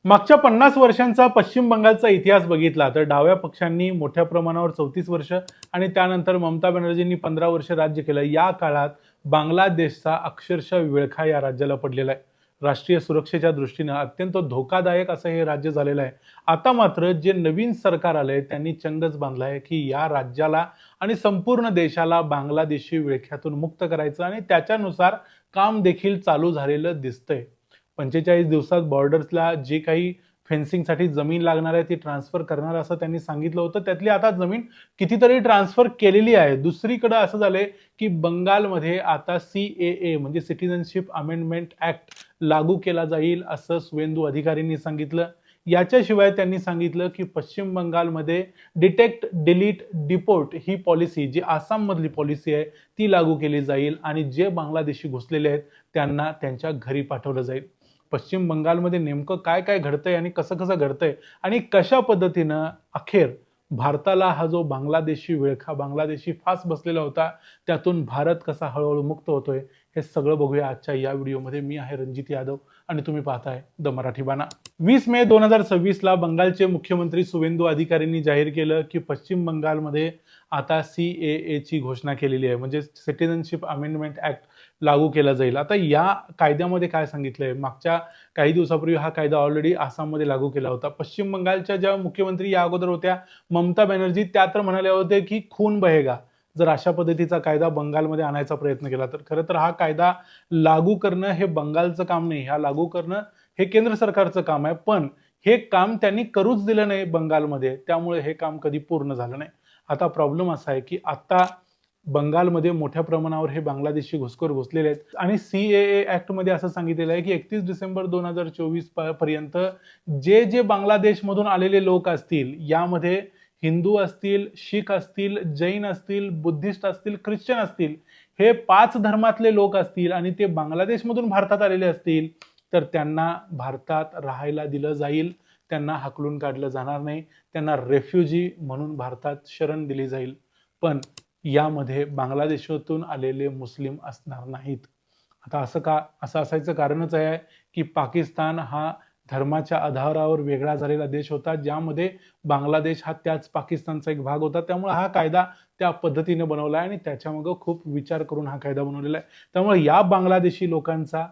मागच्या 50 वर्षांचा पश्चिम बंगालचा इतिहास बघितला तर डाव्या पक्षांनी मोठ्या प्रमाणावर 34 वर्ष आणि त्यानंतर ममता बॅनर्जींनी 15 वर्ष राज्य केलं। या काळात बांगलादेशचा अक्षरशः विळखा या राज्याला पडलेला आहे। राष्ट्रीय सुरक्षेच्या दृष्टीने अत्यंत धोकादायक असं हे राज्य झालेलं आहे। आता मात्र जे नवीन सरकार आलंय त्यांनी चंगच बांधलाय की या राज्याला आणि संपूर्ण देशाला बांगलादेशी विळख्यातून मुक्त करायचं आणि त्याच्यानुसार काम देखील चालू झालेलं दिसतंय। 45 दिवसात बॉर्डर्सला जे काही फेन्सिंगसाठी जमीन लागणार आहे ती ट्रान्सफर करणार असं त्यांनी सांगितलं होतं। त्यातली आता जमीन कितीतरी ट्रान्सफर केलेली आहे। दुसरीकडे असं झालंय की बंगालमध्ये आता CAA म्हणजे सिटिझनशिप अमेंडमेंट ऍक्ट लागू केला जाईल असं सुवेंदू अधिकारींनी सांगितलं। याच्याशिवाय त्यांनी सांगितलं की पश्चिम बंगालमध्ये डिटेक्ट डिलीट डिपोर्ट ही पॉलिसी जी आसाम मधली पॉलिसी आहे ती लागू केली जाईल आणि जे बांगलादेशी घुसलेले आहेत त्यांना त्यांच्या घरी पाठवलं जाईल। पश्चिम बंगालमध्ये नेमकं काय काय घडतंय आणि कसं कसं घडतंय आणि कशा पद्धतीनं अखेर भारताला हा जो बांगलादेशी विळखा बांगलादेशी फास बसलेला होता त्यातून भारत कसा हळूहळू मुक्त होतोय हे सगळं बघूया आजच्या या व्हिडिओमध्ये। मी आहे रणजित यादव आणि तुम्ही पाहताय द मराठी बाणा। 20 मे 2026 ला बंगालचे मुख्यमंत्री सुवेंदू अधिकारींनी जाहीर केलं की पश्चिम बंगालमध्ये आता CAA ची घोषणा केलेली आहे म्हणजे सिटिझनशिप अमेंडमेंट ऍक्ट लागू केला जाईल। आता या कायद्यामध्ये काय सांगितलंय, मागच्या काही दिवसापूर्वी हा कायदा ऑलरेडी आसाममध्ये लागू केला होता। पश्चिम बंगालच्या ज्या मुख्यमंत्री या अगोदर होत्या ममता बॅनर्जी त्या तर म्हणाल्या होत्या की खून बहेगा जर अशा पद्धतीचा कायदा बंगालमध्ये आणायचा प्रयत्न केला तर। खरं तर हा कायदा लागू करणं हे बंगालचं काम नाही, हा लागू करणं हे केंद्र सरकारचं काम आहे, पण हे काम त्यांनी करूच दिलं नाही बंगालमध्ये, त्यामुळे हे काम कधी पूर्ण झालं नाही। आता प्रॉब्लेम असा आहे की आता बंगालमध्ये मोठ्या प्रमाणावर हे बांगलादेशी घुसखोर घुसलेले आहेत आणि CAA ऍक्ट मध्ये असं सांगितलेलं आहे की 31 डिसेंबर 2024 पर्यंत जे जे बांगलादेशमधून आलेले लोक असतील यामध्ये हिंदू असतील, शीख असतील, जैन असतील, बुद्धिस्ट असतील, ख्रिश्चन असतील, हे 5 धर्मातले लोक असतील आणि ते बांगलादेशमधून भारतात आलेले असतील तर त्यांना भारतात राहायला दिलं जाईल, त्यांना हाकलून काढलं जाणार नाही, त्यांना रेफ्युजी म्हणून भारतात शरण दिली जाईल। पण यामध्ये बांगलादेशातून आलेले मुस्लिम असणार नाहीत। आता असं असायचं कारणच आहे की पाकिस्तान हा धर्माच्या आधारावर वेगळा झालेला देश होता ज्यामध्ये बांगलादेश हा त्याच पाकिस्तानचा एक भाग होता, त्यामुळे हा कायदा त्या पद्धतीने बनवला आहे आणि त्याच्यामागे खूप विचार करून हा कायदा बनवलेला आहे। त्यामुळे या बांगलादेशी लोकांचा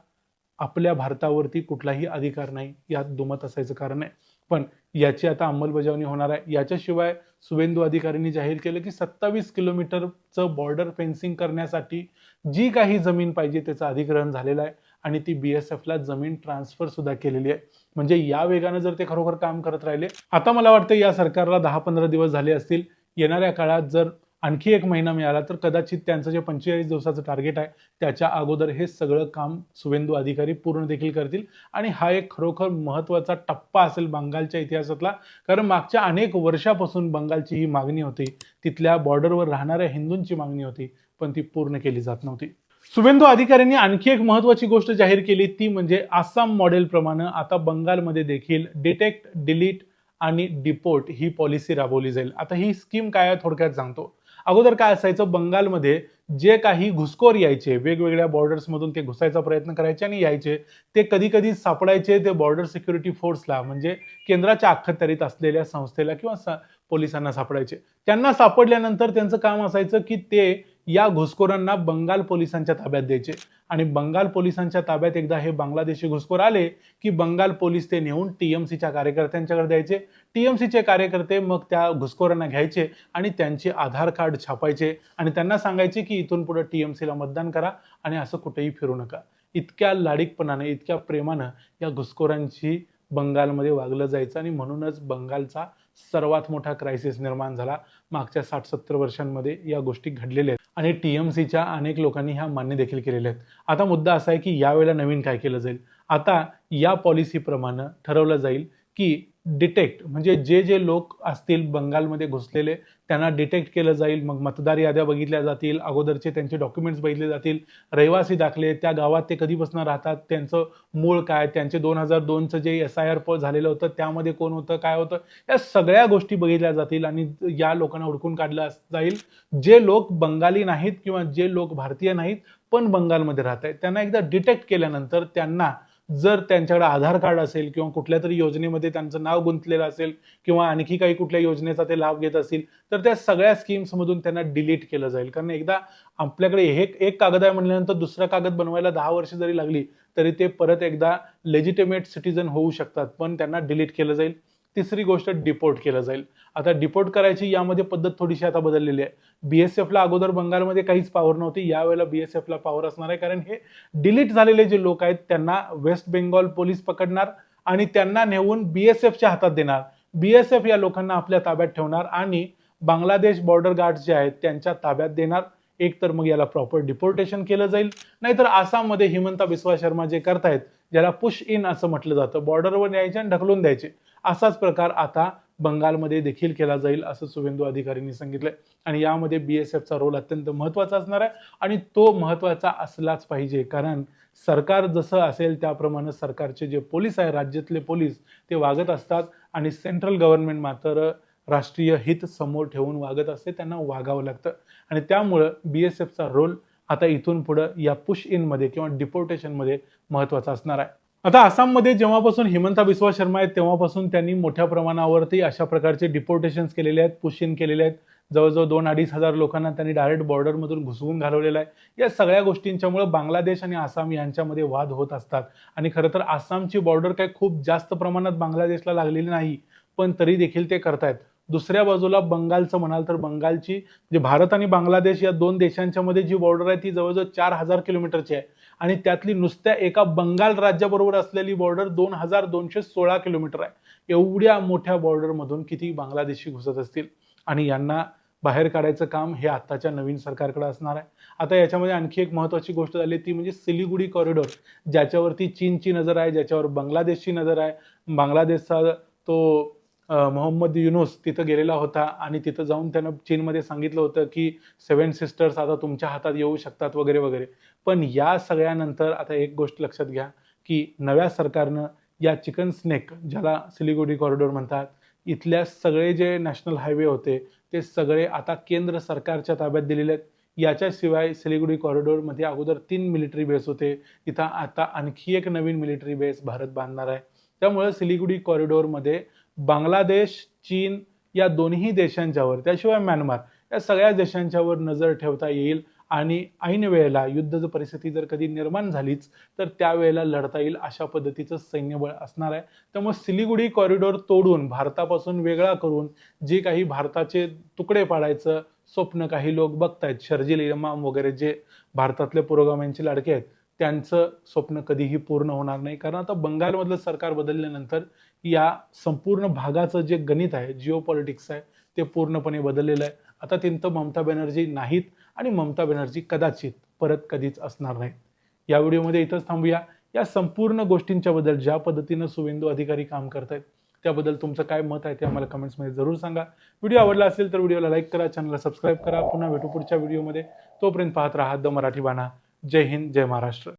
आपल्या भारतावरती कुठलाही अधिकार नाही यात दुमत असायचं कारण आहे। पण याची आता अंमलबजावणी होणार आहे। याच्याशिवाय सुवेंदू अधिकाऱ्यांनी जाहीर केलं की 27 किलोमीटरचं बॉर्डर फेन्सिंग करण्यासाठी जी काही जमीन पाहिजे त्याचं अधिग्रहण झालेलं आहे आणि ती BSF ला जमीन ट्रान्सफर सुद्धा केलेली आहे। म्हणजे या वेगानं जर ते खरोखर काम करत राहिले, आता मला वाटतं या सरकारला 10-15 दिवस झाले असतील, येणाऱ्या काळात जर आणखी एक महिना मिळाला तर कदाचित त्यांचं जे 45 दिवसाचं टार्गेट आहे त्याच्या अगोदर हे सगळं काम सुवेंदू अधिकारी पूर्ण देखील करतील आणि हा एक खरोखर महत्त्वाचा टप्पा असेल बंगालच्या इतिहासातला। कारण मागच्या अनेक वर्षापासून बंगालची ही मागणी होती, तिथल्या बॉर्डरवर राहणाऱ्या हिंदूंची मागणी होती, पण ती पूर्ण केली जात नव्हती। सुवेंदू अधिकाऱ्यांनी आणखी एक महत्त्वाची गोष्ट जाहीर केली ती म्हणजे आसाम मॉडेल प्रमाणे आता बंगालमध्ये देखील डिटेक्ट डिलीट आणि डिपोर्ट ही पॉलिसी राबवली जाईल। आता ही स्कीम काय आहे थोडक्यात सांगतो। अगोदर काय असायचं, बंगालमध्ये जे काही घुसखोर यायचे वेगवेगळ्या बॉर्डर्स मधून ते घुसायचा प्रयत्न करायचे आणि यायचे ते कधी कधी सापडायचे ते बॉर्डर सिक्युरिटी फोर्सला म्हणजे केंद्राच्या अखत्यारीत असलेल्या संस्थेला किंवा पोलिसांना सापडायचे। त्यांना सापडल्यानंतर त्यांचं काम असायचं की ते या घुसखोरांना बंगाल पोलिसांच्या ताब्यात द्यायचे आणि बंगाल पोलिसांच्या ताब्यात एकदा हे बांगलादेशी घुसखोर आले की बंगाल पोलीस ते नेऊन TMCच्या कार्यकर्त्यांच्याकडे द्यायचे। TMCचे कार्यकर्ते मग त्या घुसखोरांना घ्यायचे आणि त्यांचे आधार कार्ड छापायचे आणि त्यांना सांगायचे की इथून पुढे TMCला मतदान करा आणि असं कुठेही फिरू नका। इतक्या लाडीकपणाने इतक्या प्रेमानं या घुसखोरांची बंगालमध्ये वागलं जायचं आणि म्हणूनच बंगालचा सर्वात मोठा क्रायसिस निर्माण झाला। मागच्या 60-70 वर्षांमध्ये या गोष्टी घडलेल्या आहेत आणि TMCच्या अनेक लोकांनी ह्या मान्य देखील केलेल्या आहेत। आता मुद्दा असा आहे की यावेळेला नवीन काय केलं जाईल, आता या पॉलिसीप्रमाणे ठरवलं जाईल की डिटेक्ट म्हणजे जे जे लोक असतील बंगालमध्ये घुसलेले त्यांना डिटेक्ट केलं जाईल। मग मतदार याद्या बघितल्या जातील, अगोदरचे त्यांचे डॉक्युमेंट्स बघितले जातील, रहिवासी दाखले, त्या गावात ते कधीपासून राहतात, त्यांचं मूळ काय, त्यांचे 2002चं जे SIR झालेलं होतं त्यामध्ये कोण होतं काय होतं, या सगळ्या गोष्टी बघितल्या जातील आणि या लोकांना हुडकून काढलं जाईल जे लोक बंगाली नाहीत किंवा जे लोक भारतीय नाहीत पण बंगालमध्ये राहत आहेत। त्यांना एकदा डिटेक्ट केल्यानंतर त्यांना जर त्यांच्याकडे आधार कार्ड असेल किंवा कुठल्या तरी योजनेमध्ये त्यांचं नाव गुंतलेलं असेल किंवा आणखी काही कुठल्या योजनेचा ते लाभ घेत असतील तर त्या सगळ्या स्कीम्समधून त्यांना डिलीट केलं जाईल. कारण एकदा आपल्याकडे एक कागद आहे म्हणल्यानंतर दुसरा कागद बनवायला 10 वर्ष जरी लागली तरी ते परत एकदा लेजिटिमेट सिटीजन होऊ शकतात, पण त्यांना डिलीट केलं जाईल. तिसरी गोष्ट, डिपोर्ट केलं जाईल. आता डिपोर्ट करायची यामध्ये पद्धत थोडीशी आता बदललेली आहे. बीएसएफला अगोदर बंगालमध्ये काहीच पॉवर नव्हती, यावेळेला बीएसएफला पॉवर असणार आहे, कारण हे डिलीट झालेले जे लोक आहेत त्यांना वेस्ट बेंगॉल पोलीस पकडणार आणि त्यांना नेऊन बीएसएफच्या हातात देणार. बीएसएफ या लोकांना आपल्या ताब्यात ठेवणार आणि बांगलादेश बॉर्डर गार्ड्स जे आहेत त्यांच्या ताब्यात देणार. एक तर मग याला प्रॉपर डिपोर्टेशन केलं जाईल, नाहीतर आसाममध्ये हिमंता बिस्वा शर्मा जे करतायत, ज्याला पुश इन असं म्हटलं जातं, बॉर्डरवर न्यायचे आणि ढकलून द्यायचे, असाच प्रकार आता बंगालमध्ये देखील केला जाईल असं शुभेंदू अधिकारींनी सांगितलंय. आणि यामध्ये बीएसएफचा रोल अत्यंत महत्वाचा असणार आहे आणि तो महत्वाचा असलाच पाहिजे, कारण सरकार जसं असेल त्याप्रमाणे सरकारचे जे पोलीस आहे, राज्यातले पोलीस, ते वागत असतात आणि सेंट्रल गव्हर्नमेंट मात्र राष्ट्रीय हित समोर ठेवून वागत असते, त्यांना वागावं लागतं. आणि त्यामुळं बीएसएफचा रोल आता इथून पुढे या पुश इन मध्ये किंवा डिपोर्टेशन मध्ये महत्वाचा असणार आहे. आता आसाममध्ये जेव्हापासून हिमंता बिस्वा शर्मा आहेत तेव्हापासून त्यांनी मोठ्या प्रमाणावरती अशा प्रकारचे डिपोर्टेशन केलेले आहेत, पुश इन केलेले आहेत. जवळजवळ 2-2.5 हजार लोकांना त्यांनी डायरेक्ट बॉर्डरमधून घुसवून घालवलेलं आहे. या सगळ्या गोष्टींच्यामुळे बांगलादेश आणि आसाम यांच्यामध्ये वाद होत असतात आणि खरं तर आसामची बॉर्डर काही खूप जास्त प्रमाणात बांगलादेशला लागलेली नाही, पण तरी देखील ते करतायत. दुसऱ्या बाजूला बंगालचं म्हणाल तर बंगालची जे भारत आणि बांगलादेश या दोन देशांच्या मध्ये जी बॉर्डर आहे ती जवळजवळ 4000 किलोमीटरची आहे आणि त्यातली नुसत्या एका बंगाल राज्याबरोबर असलेली बॉर्डर 2216 किलोमीटर आहे. एवढ्या मोठ्या बॉर्डर मधून किती बांगलादेशी घुसत असतील आणि यांना बाहेर काढायचं काम हे आताच्या नवीन सरकारकडे असणार आहे. आता याच्यामध्ये आणखी एक महत्वाची गोष्ट झाली ती म्हणजे सिलिगुडी कॉरिडॉर, ज्याच्यावरती चीनची नजर आहे, ज्याच्यावर बांगलादेशची नजर आहे. बांगलादेशचा तो मोहम्मद युनूस तिथं गेलेला होता आणि तिथं जाऊन त्यानं चीनमध्ये सांगितलं होतं की 7 सिस्टर्स आता तुमच्या हातात येऊ शकतात वगैरे वगैरे. पण या सगळ्यानंतर आता एक गोष्ट लक्षात घ्या की नव्या सरकारनं या चिकन स्नेक, ज्याला सिलिगुडी कॉरिडॉर म्हणतात, इथल्या सगळे जे नॅशनल हायवे होते ते सगळे आता केंद्र सरकारच्या ताब्यात दिलेले आहेत. याच्याशिवाय सिलिगुडी कॉरिडॉरमध्ये अगोदर 3 मिलिटरी बेस होते, तिथं आता आणखी एक नवीन मिलिटरी बेस भारत बांधणार आहे. त्यामुळे सिलिगुडी कॉरिडॉरमध्ये बांगलादेश, चीन या दोन्ही देशांच्यावर, त्याशिवाय म्यानमार, या सगळ्या देशांच्यावर नजर ठेवता येईल आणि ऐन वेळेला युद्ध परिस्थिती जर कधी निर्माण झालीच तर त्यावेळेला लढता येईल अशा पद्धतीचं सैन्यबळ असणार आहे. त्यामुळे सिलिगुडी कॉरिडॉर तोडून भारतापासून वेगळा करून जे काही भारताचे तुकडे पाडायचं स्वप्न काही लोक बघतायत, शर्जील इमाम वगैरे जे भारतातले पुरोगाम्यांचे लाडके आहेत, त्यांचं स्वप्न कधीही पूर्ण होणार नाही. कारण आता बंगालमधलं सरकार बदलल्यानंतर या संपूर्ण भागाचं जे गणित आहे, जिओ पॉलिटिक्स आहे, ते पूर्णपणे बदललेलं आहे. आता तिथं ममता बॅनर्जी नाहीत आणि ममता बॅनर्जी कदाचित परत कधीच असणार नाहीत. या व्हिडिओमध्ये इथंच थांबूया. या संपूर्ण गोष्टींच्या बद्दल, ज्या पद्धतीनं शुभेंदू अधिकारी काम करतायत त्याबद्दल तुमचं काय मत आहे ते आम्हाला कमेंट्समध्ये जरूर सांगा. व्हिडिओ आवडला असेल तर व्हिडिओला लाईक करा, चॅनलला सबस्क्राईब करा. पुन्हा भेटू पुढच्या व्हिडिओमध्ये. तोपर्यंत पाहत राहा द मराठी बाणा. जय हिंद, जय महाराष्ट्र.